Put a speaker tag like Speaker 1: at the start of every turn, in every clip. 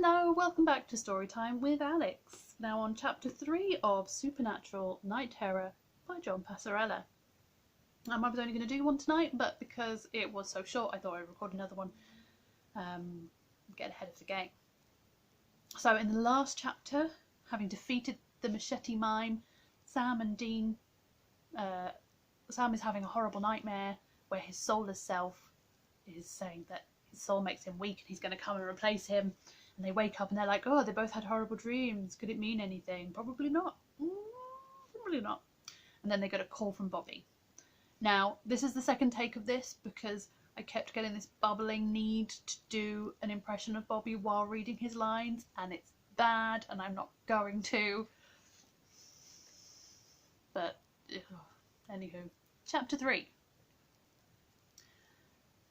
Speaker 1: Hello, welcome back to Storytime with Alex. Now on chapter 3 of Supernatural Night Terror by John Passarella. I was only going to do one tonight, but because it was so short, I thought I'd record another one, get ahead of the game. So in the last chapter, having defeated the machete mime, Sam and Dean, Sam is having a horrible nightmare where his soulless self is saying that his soul makes him weak and he's going to come and replace him. And they wake up and they're like, oh, they both had horrible dreams. Could it mean anything? Probably not. Probably not. And then they get a call from Bobby. Now, this is the second take of this because I kept getting this bubbling need to do an impression of Bobby while reading his lines, and it's bad and I'm not going to. But, anywho. Chapter 3.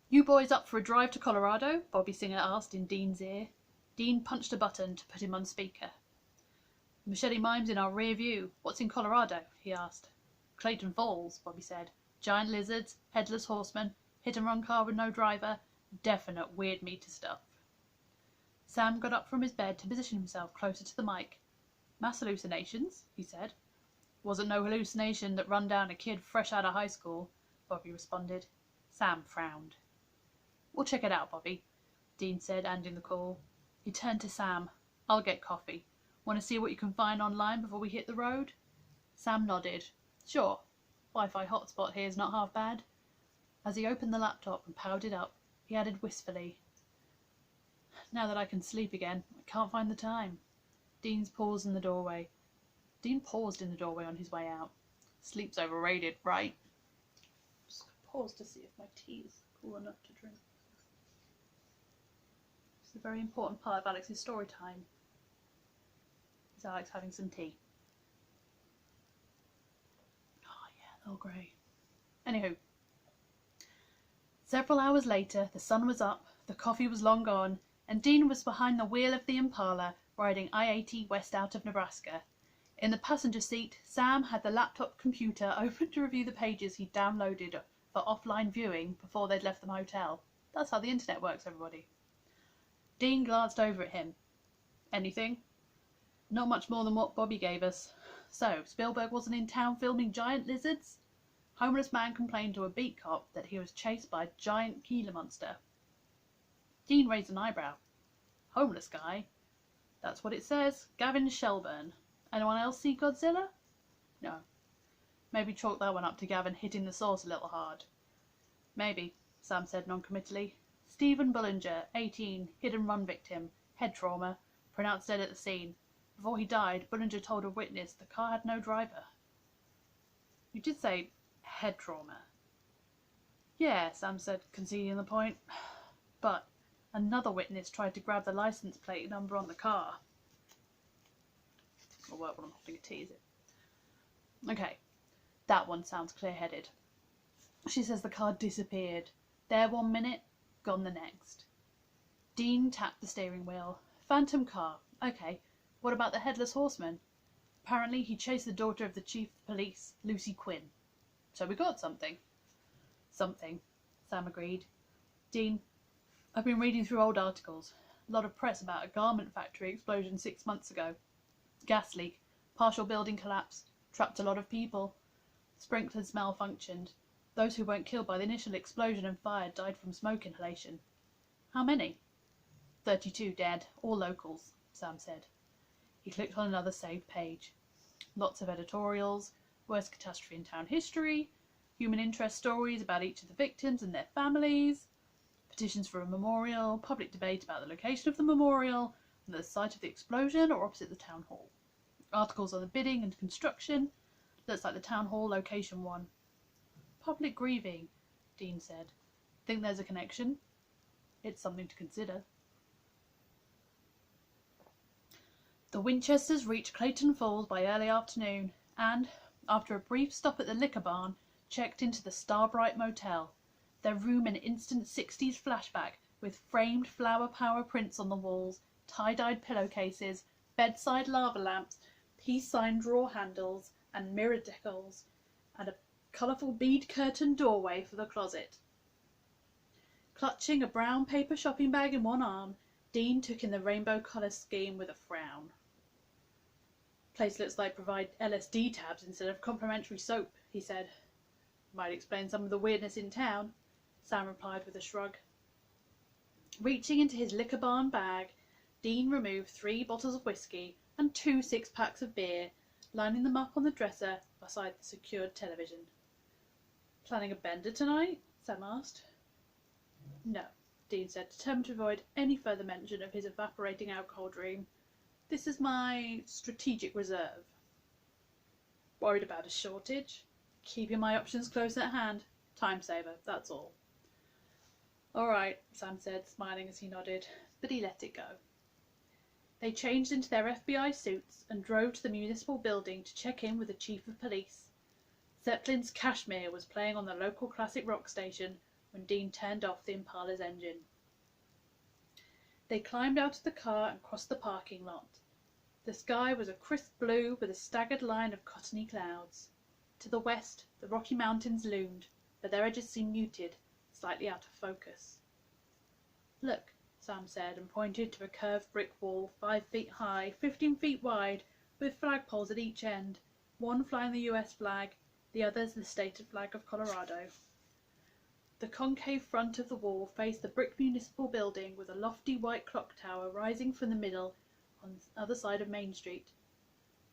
Speaker 1: You boys up for a drive to Colorado? Bobby Singer asked in Dean's ear. Dean punched a button to put him on speaker. Machete Mime's in our rear view. What's in Colorado? He asked. Clayton Falls, Bobby said. Giant lizards, headless horsemen, hit-and-run car with no driver, definite weird meter stuff. Sam got up from his bed to position himself closer to the mic. Mass hallucinations, he said. Wasn't no hallucination that run down a kid fresh out of high school, Bobby responded. Sam frowned. We'll check it out, Bobby, Dean said, ending the call. He turned to Sam. I'll get coffee. Want to see what you can find online before we hit the road? Sam nodded. Sure. Wi-Fi hotspot here is not half bad. As he opened the laptop and powered it up, he added wistfully, now that I can sleep again, I can't find the time. Dean paused in the doorway on his way out. Sleep's overrated, right? Just pause to see if my tea is cool enough to drink. It's a very important part of Alex's story time. Is Alex having some tea? Oh yeah, Earl Grey. Anywho. Several hours later, the sun was up, the coffee was long gone, and Dean was behind the wheel of the Impala, riding I-80 west out of Nebraska. In the passenger seat, Sam had the laptop computer open to review the pages he'd downloaded for offline viewing before they'd left the motel. That's how the internet works, everybody. Dean glanced over at him. Anything? Not much more than what Bobby gave us. So, Spielberg wasn't in town filming giant lizards? Homeless man complained to a beat cop that he was chased by a giant Gila monster. Dean raised an eyebrow. Homeless guy? That's what it says. Gavin Shelburne. Anyone else see Godzilla? No. Maybe chalk that one up to Gavin hitting the source a little hard. Maybe, Sam said noncommittally. Stephen Bullinger, 18, hit-and-run victim, head trauma, pronounced dead at the scene. Before he died, Bullinger told a witness the car had no driver. You did say head trauma. Yeah, Sam said, conceding the point. But another witness tried to grab the license plate number on the car. It'll work when I'm having a tea, is it? Okay, that one sounds clear-headed. She says the car disappeared. There 1 minute, gone the next. Dean tapped the steering wheel. Phantom car. Okay, what about the headless horseman? Apparently he chased the daughter of the chief of police, Lucy Quinn. So we got something. Something, Sam agreed. Dean, I've been reading through old articles. A lot of press about a garment factory explosion 6 months ago. Gas leak, partial building collapse, trapped a lot of people. Sprinklers malfunctioned. Those who weren't killed by the initial explosion and fire died from smoke inhalation. How many? 32 dead, all locals, Sam said. He clicked on another saved page. Lots of editorials, worst catastrophe in town history, human interest stories about each of the victims and their families, petitions for a memorial, public debate about the location of the memorial, and the site of the explosion or opposite the town hall. Articles on the bidding and construction. Looks like the town hall location one. Public grieving, Dean said. Think there's a connection? It's something to consider. The Winchesters reached Clayton Falls by early afternoon and, after a brief stop at the liquor barn, checked into the Starbright Motel, their room an instant 60s flashback with framed flower power prints on the walls, tie-dyed pillowcases, bedside lava lamps, peace sign drawer handles and mirror decals, and a colourful bead curtain doorway for the closet. Clutching a brown paper shopping bag in one arm, Dean took in the rainbow colour scheme with a frown. Place looks like provide LSD tabs instead of complimentary soap, he said. Might explain some of the weirdness in town, Sam replied with a shrug. Reaching into his liquor barn bag, Dean removed 3 bottles of whiskey and 2 6-packs of beer, lining them up on the dresser beside the secured television. Planning a bender tonight? Sam asked. No, Dean said, determined to avoid any further mention of his evaporating alcohol dream. This is my strategic reserve. Worried about a shortage? Keeping my options close at hand. Time saver, that's all. All right, Sam said, smiling as he nodded, but he let it go. They changed into their FBI suits and drove to the municipal building to check in with the chief of police. Zeppelin's Kashmir was playing on the local classic rock station when Dean turned off the Impala's engine. They climbed out of the car and crossed the parking lot. The sky was a crisp blue with a staggered line of cottony clouds. To the west, the Rocky Mountains loomed, but their edges seemed muted, slightly out of focus. Look, Sam said, and pointed to a curved brick wall 5 feet high, 15 feet wide, with flagpoles at each end, one flying the US flag, the others the state flag of Colorado. The concave front of the wall faced the brick municipal building with a lofty white clock tower rising from the middle on the other side of Main Street.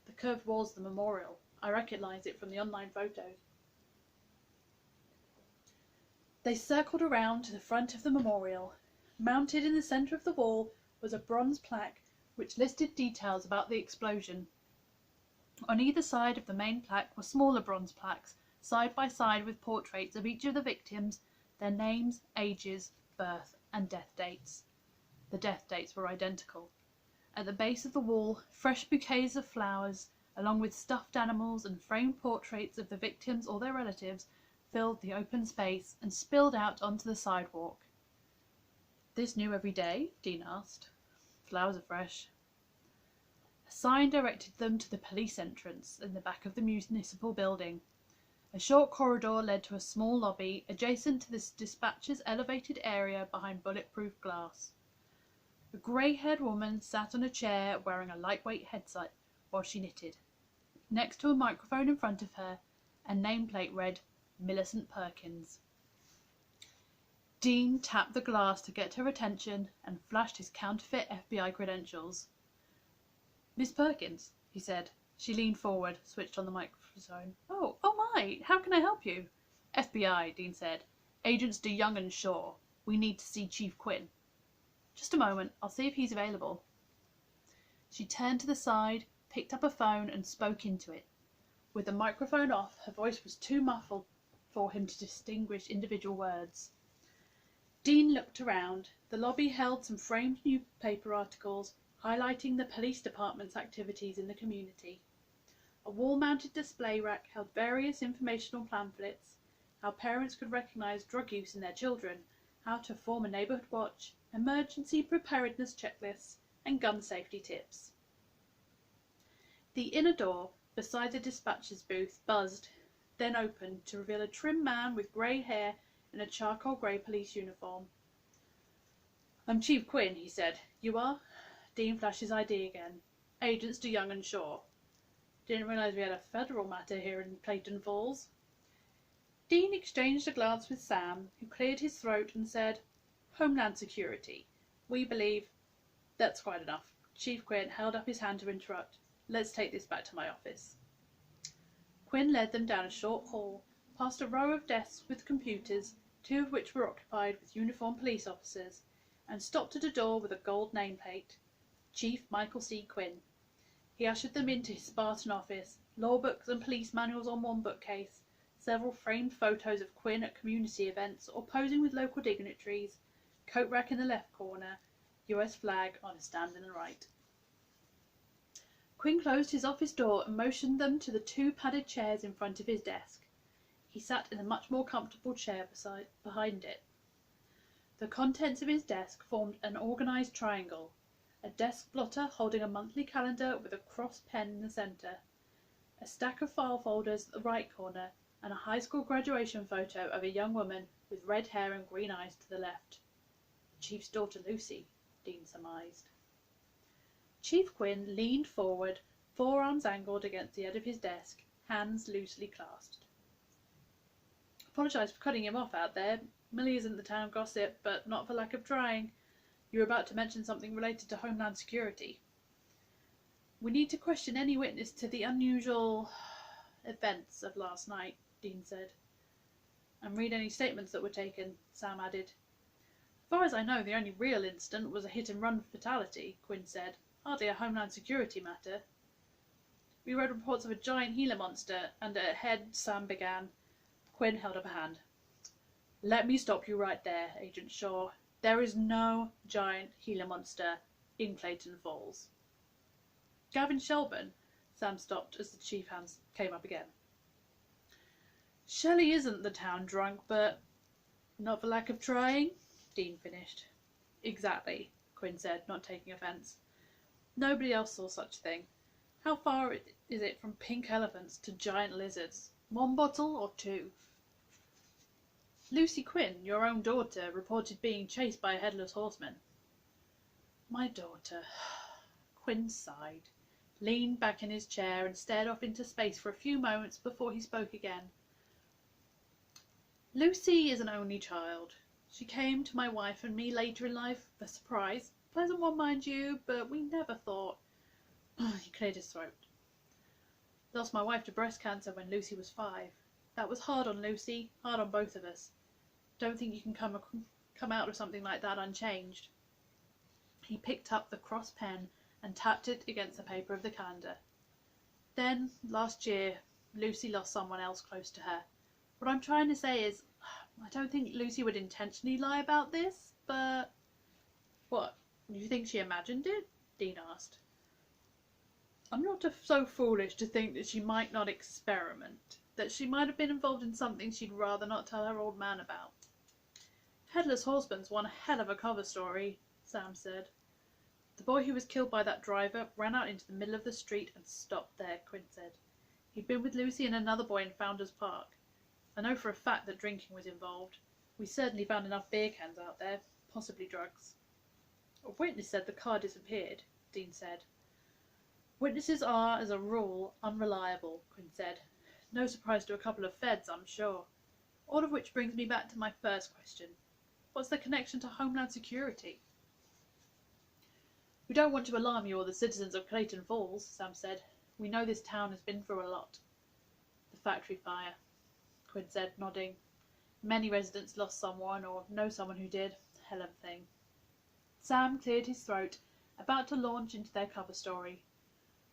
Speaker 1: The curved wall's the memorial. I recognise it from the online photos. They circled around to the front of the memorial. Mounted in the centre of the wall was a bronze plaque which listed details about the explosion. On either side of the main plaque were smaller bronze plaques, side by side with portraits of each of the victims, their names, ages, birth and death dates. The death dates were identical. At the base of the wall, fresh bouquets of flowers, along with stuffed animals and framed portraits of the victims or their relatives, filled the open space and spilled out onto the sidewalk. This new every day? Dean asked. Flowers are fresh. A sign directed them to the police entrance in the back of the municipal building. A short corridor led to a small lobby adjacent to the dispatcher's elevated area behind bulletproof glass. A grey-haired woman sat on a chair wearing a lightweight headset while she knitted. Next to a microphone in front of her, a nameplate read, Millicent Perkins. Dean tapped the glass to get her attention and flashed his counterfeit FBI credentials. Miss Perkins, he said. She leaned forward, switched on the microphone. Oh my, how can I help you? FBI, Dean said. Agents DeYoung and Shaw. We need to see Chief Quinn. Just a moment, I'll see if he's available. She turned to the side, picked up a phone and spoke into it. With the microphone off, her voice was too muffled for him to distinguish individual words. Dean looked around. The lobby held some framed newspaper articles highlighting the police department's activities in the community. A wall-mounted display rack held various informational pamphlets, how parents could recognise drug use in their children, how to form a neighbourhood watch, emergency preparedness checklists, and gun safety tips. The inner door, beside the dispatcher's booth, buzzed, then opened to reveal a trim man with grey hair in a charcoal grey police uniform. I'm Chief Quinn, he said. You are? Dean flashed his ID again. Agents DeYoung and Shaw. Didn't realise we had a federal matter here in Clayton Falls. Dean exchanged a glance with Sam, who cleared his throat and said, Homeland Security. We believe... That's quite enough. Chief Quinn held up his hand to interrupt. Let's take this back to my office. Quinn led them down a short hall, past a row of desks with computers, 2 of which were occupied with uniformed police officers, and stopped at a door with a gold nameplate. Chief Michael C. Quinn. He ushered them into his Spartan office, law books and police manuals on one bookcase, several framed photos of Quinn at community events or posing with local dignitaries, coat rack in the left corner, US flag on a stand in the right. Quinn closed his office door and motioned them to the 2 padded chairs in front of his desk. He sat in a much more comfortable chair behind it. The contents of his desk formed an organised triangle, a desk blotter holding a monthly calendar with a cross pen in the centre, a stack of file folders at the right corner, and a high school graduation photo of a young woman with red hair and green eyes to the left. The chief's daughter Lucy, Dean surmised. compromised. Chief Quinn leaned forward, forearms angled against the edge of his desk, hands loosely clasped. "Apologise for cutting him off out there. Millie isn't the town gossip, but not for lack of trying. You were about to mention something related to Homeland Security." "We need to question any witness to the unusual events of last night," Dean said. "And read any statements that were taken," Sam added. "As far as I know, the only real incident was a hit-and-run fatality," Quinn said. "Hardly a Homeland Security matter." "We read reports of a giant Gila monster and a head," Sam began. Quinn held up a hand. "Let me stop you right there, Agent Shaw. There is no giant Gila monster in Clayton Falls." "Gavin Shelburne," Sam stopped as the chief hands came up again. "Shelley isn't the town drunk, but not for lack of trying," Dean finished. "Exactly," Quinn said, not taking offence. "Nobody else saw such a thing. How far is it from pink elephants to giant lizards? 1 bottle or 2? "Lucy Quinn, your own daughter, reported being chased by a headless horseman." "My daughter." Quinn sighed, leaned back in his chair and stared off into space for a few moments before he spoke again. "Lucy is an only child. She came to my wife and me later in life, a surprise. Pleasant one, mind you, but we never thought—" He cleared his throat. "Lost my wife to breast cancer when Lucy was 5. That was hard on Lucy, hard on both of us. Don't think you can come out of something like that unchanged." He picked up the cross pen and tapped it against the paper of the calendar. "Then, last year, Lucy lost someone else close to her. What I'm trying to say is, I don't think Lucy would intentionally lie about this, but—" "What, you think she imagined it?" Dean asked. "I'm not so foolish to think that she might not experiment, that she might have been involved in something she'd rather not tell her old man about." "Headless Horseman's one hell of a cover story," Sam said. "The boy who was killed by that driver ran out into the middle of the street and stopped there," Quinn said. "He'd been with Lucy and another boy in Founders Park. I know for a fact that drinking was involved. We certainly found enough beer cans out there, possibly drugs." "A witness said the car disappeared," Dean said. "Witnesses are, as a rule, unreliable," Quinn said. "No surprise to a couple of feds, I'm sure. All of which brings me back to my first question. What's the connection to Homeland Security?" "We don't want to alarm you or the citizens of Clayton Falls," Sam said. "We know this town has been through a lot." "The factory fire," Quinn said, nodding. "Many residents lost someone or know someone who did. Hell of a thing." Sam cleared his throat, about to launch into their cover story.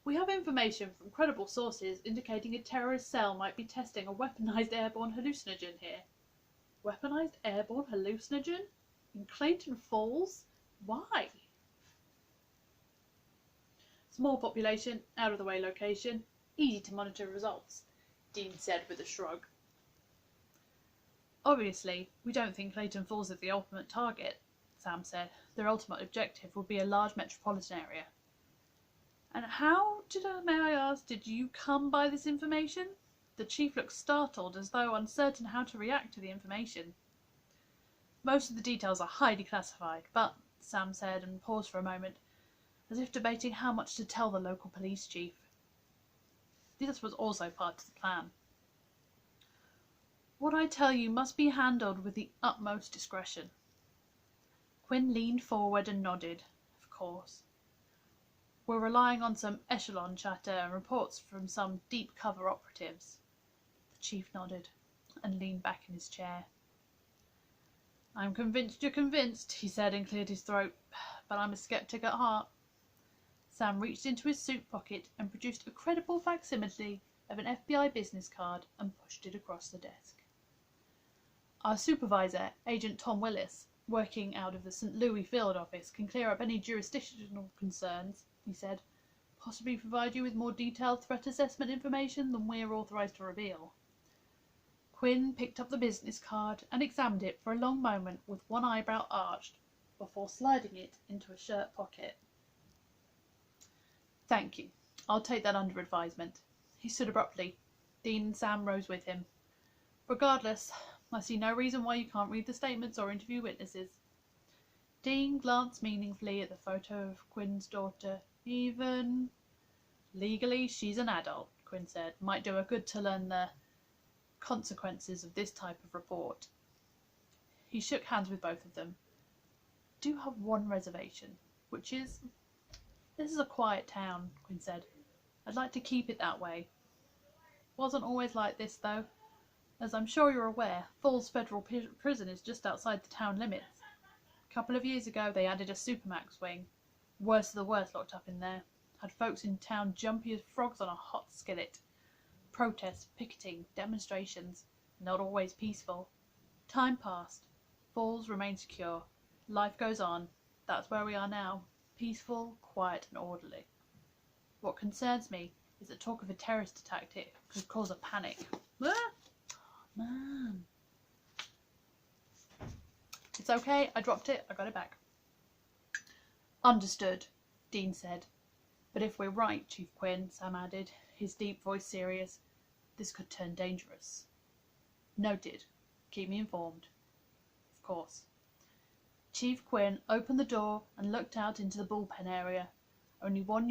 Speaker 1: "We have information from credible sources indicating a terrorist cell might be testing a weaponized airborne hallucinogen here." "Weaponized airborne hallucinogen? In Clayton Falls? Why?" "Small population, out-of-the-way location, easy to monitor results," Dean said with a shrug. "Obviously, we don't think Clayton Falls is the ultimate target," Sam said. "Their ultimate objective would be a large metropolitan area." "And how, may I ask, did you come by this information?" The chief looked startled, as though uncertain how to react to the information. "Most of the details are highly classified, but," Sam said, and paused for a moment, as if debating how much to tell the local police chief. "This was also part of the plan. What I tell you must be handled with the utmost discretion." Quinn leaned forward and nodded. "Of course. We're relying on some echelon chatter and reports from some deep cover operatives." The chief nodded and leaned back in his chair. "I'm convinced you're convinced," he said, and cleared his throat, "but I'm a skeptic at heart." Sam reached into his suit pocket and produced a credible facsimile of an FBI business card and pushed it across the desk. "Our supervisor, Agent Tom Willis, working out of the St. Louis field office, can clear up any jurisdictional concerns," he said. "Possibly provide you with more detailed threat assessment information than we're authorized to reveal." Quinn picked up the business card and examined it for a long moment with one eyebrow arched, before sliding it into a shirt pocket. "Thank you. I'll take that under advisement." He stood abruptly. Dean and Sam rose with him. "Regardless, I see no reason why you can't read the statements or interview witnesses." Dean glanced meaningfully at the photo of Quinn's daughter. Even legally, she's an adult, Quinn said. Might do her good to learn the consequences of this type of report. He shook hands with both of them. Do have one reservation, which is, this is a quiet town, Quinn said. I'd like to keep it that way. Wasn't always like this, though. As I'm sure you're aware, Falls Federal Prison is just outside the town limits. A couple of years ago, they added a Supermax wing. Worst of the worst locked up in there. Had folks in town jumpy as frogs on a hot skillet. Protests, picketing, demonstrations. Not always peaceful. Time passed. Falls remained secure. Life goes on. That's where we are now. Peaceful, quiet and orderly. What concerns me is that talk of a terrorist attack here could cause a panic. Ah! Oh, man. It's okay, I dropped it, I got it back. Understood, Dean said. But if we're right, Chief Quinn, Sam added, his deep voice serious, this could turn dangerous. Noted. Keep me informed. Of course. Chief Quinn opened the door and looked out into the bullpen area. Only one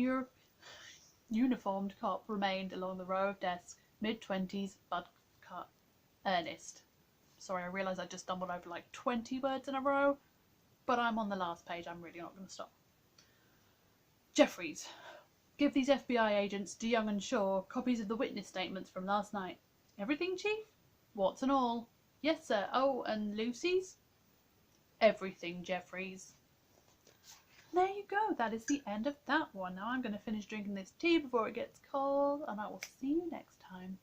Speaker 1: uniformed cop remained along the row of desks, mid-20s, bud cut. Ernest. Sorry, I realise I just stumbled over like 20 words in a row, but I'm on the last page, I'm really not going to stop. Jeffries, give these FBI agents, DeYoung and Shaw, copies of the witness statements from last night. Everything, Chief? Warts and all. Yes, sir. Oh, and Lucy's? Everything, Jeffries. There you go. That is the end of that one. Now I'm going to finish drinking this tea before it gets cold, and I will see you next time.